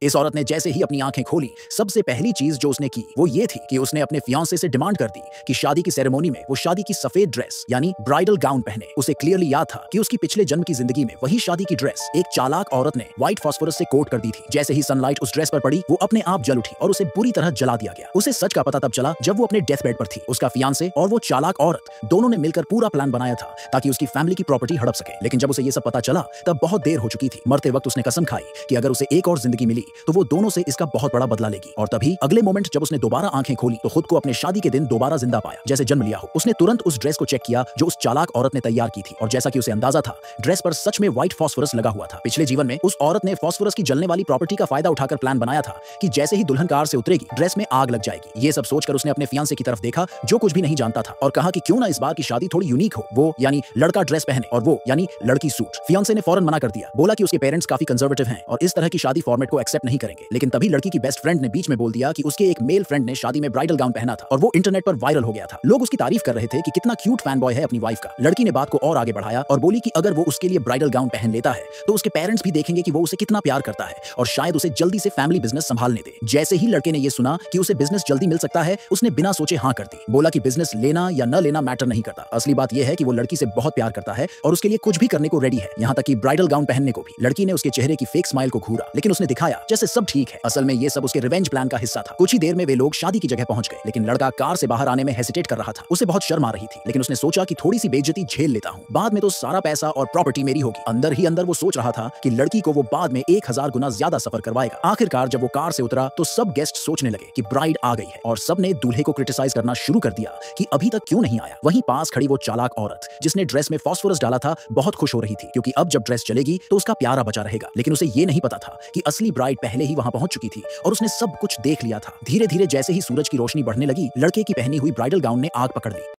इस औरत ने जैसे ही अपनी आंखें खोली, सबसे पहली चीज जो उसने की वो ये थी कि उसने अपने फियांसे से डिमांड कर दी कि शादी की सेरेमनी में वो शादी की सफेद ड्रेस यानी ब्राइडल गाउन पहने। उसे क्लियरली याद था कि उसकी पिछले जन्म की जिंदगी में वही शादी की ड्रेस एक चालाक औरत ने व्हाइट फास्फोरस से कोट कर दी थी। जैसे ही सनलाइट उस ड्रेस पर पड़ी, वो अपने आप जल उठी और उसे बुरी तरह जला दिया गया। उसे सच का पता तब चला जब वो अपने डेथ बेड पर थी। उसका फियांसे और वो चालाक औरत दोनों ने मिलकर पूरा प्लान बनाया था ताकि उसकी फैमिली की प्रॉपर्टी हड़प सके। लेकिन जब उसे ये सब पता चला तब बहुत देर हो चुकी थी। मरते वक्त उसने कसम खाई कि अगर उसे एक और जिंदगी मिली तो वो दोनों से इसका बहुत बड़ा बदला लेगी। और तभी अगले मोमेंट जब उसने दोबारा आंखें खोली तो खुद को अपने शादी के दिन दोबारा जिंदा पाया, जैसे जन्म लिया हो। उसने तुरंत उस ड्रेस को चेक किया जो उस चालाक औरत ने तैयार की थी, और जैसा कि उसे अंदाजा था, ड्रेस पर सच में व्हाइट फास्फोरस लगा हुआ था। पिछले जीवन में उस औरत ने फास्फोरस की जलने वाली प्रॉपर्टी का फायदा उठाकर प्लान बनाया था कि जैसे ही दुल्हन कार से उतरेगी ड्रेस में आग लग जाएगी। ये सब सोचकर उसने अपने फियांसे की तरफ देखा जो कुछ भी नहीं जानता था, और कहा कि क्यों ना इस बार की शादी थोड़ी यूनिक हो। वो यानी लड़का ड्रेस पहने और वो यानी लड़की सूट। फियांसे ने फौरन मना कर दिया, बोला कि उसके पेरेंट्स काफी कंजर्वेटिव हैं और इस तरह की शादी फॉर्मेट को एक्सेप्ट नहीं करेंगे। लेकिन तभी लड़की की बेस्ट फ्रेंड ने बीच में बोल दिया कि उसके एक मेल फ्रेंड ने शादी में ब्राइडल गाउन पहना था और वो इंटरनेट पर वायरल हो गया था। लोग उसकी तारीफ कर रहे थे कि कितना क्यूट फैन बॉय है अपनी वाइफ का। लड़की ने बात को और आगे बढ़ाया और बोली कि अगर वो उसके लिए ब्राइडल गाउन पहन लेता है तो उसके पेरेंट्स भी देखेंगे कि वो उसे कितना प्यार करता है और शायद उसे जल्दी से फैमिली बिजनेस संभालने दे। जैसे ही लड़के ने ये सुना कि उसे बिजनेस जल्दी मिल सकता है, उसने बिना सोचे हाँ कर दी। बोला कि बिजनेस लेना या न लेना मैटर नहीं करता, असली बात यह है कि वो लड़की से बहुत प्यार करता है और उसके लिए कुछ भी करने को रेडी है, यहाँ तक कि ब्राइडल गाउन पहनने को भी। लड़की ने उसके चेहरे की फेक स्माइल को घूरा, लेकिन उसने दिखाया जैसे सब ठीक है। असल में ये सब उसके रिवेंज प्लान का हिस्सा था। कुछ ही देर में वे लोग शादी की जगह पहुंच गए, लेकिन लड़का कार से बाहर आने में हेसिटेट कर रहा था। उसे बहुत शर्म आ रही थी, लेकिन उसने सोचा कि थोड़ी सी बेइज्जती झेल लेता हूं, बाद में तो सारा पैसा और प्रॉपर्टी मेरी होगी। अंदर ही अंदर वो सोच रहा था कि लड़की को वो बाद में 1000 गुना ज्यादा सफर करवाएगा। आखिरकार जब वो कार से उतरा तो सब गेस्ट सोचने लगे कि ब्राइड आ गई है, और सब ने दूल्हे को क्रिटिसाइज करना शुरू कर दिया कि अभी तक क्यों नहीं आया। वहीं पास खड़ी वो चालाक औरत जिसने ड्रेस में फास्फोरस डाला था बहुत खुश हो रही थी, क्योंकि अब जब ड्रेस चलेगी तो उसका प्यारा बचा रहेगा। लेकिन उसे ये नहीं पता था कि असली ब्राइड पहले ही वहां पहुंच चुकी थी और उसने सब कुछ देख लिया था। धीरे धीरे जैसे ही सूरज की रोशनी बढ़ने लगी, लड़के की पहनी हुई ब्राइडल गाउन ने आग पकड़ ली।